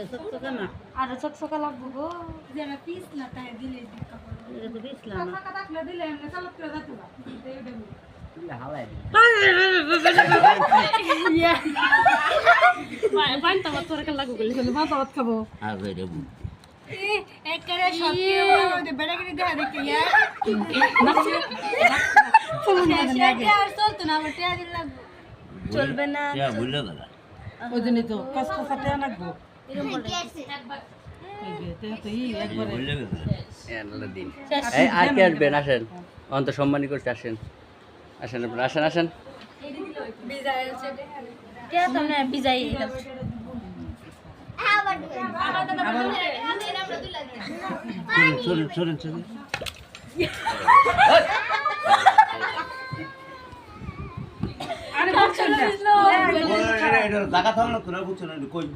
চকচকে না আর চকচকা লাগবো গো যেটা পিস না তাই দিলে দিকা এটা তো দিছিলাম না টাকা টাকা দিলে এমনি চালত করে যাইতো না এইটা হালাই পানি তো তোর কে লাগু গলি দিলে ভাত ভাত খাবো আর রে একবারে সত্যি ওই বেড়াগিরি দেখা দেখি আর চলতো না আমার টিয়া দিন লাগবো চলবে না বুঝলে দাদা ওই জন্যই তো কষ্ট টিয়া লাগবো এরকম বলে বুঝলে দিন এই আর কে আসবেন আসেন অন্ত সম্মানী করতে আসেন আসেন আপনারা আসেন আসেন কে তোমরা বিজাই চলুন চলুন চলুন আরে বলছেন না জায়গা থাকলো তোরা বুঝছো না কই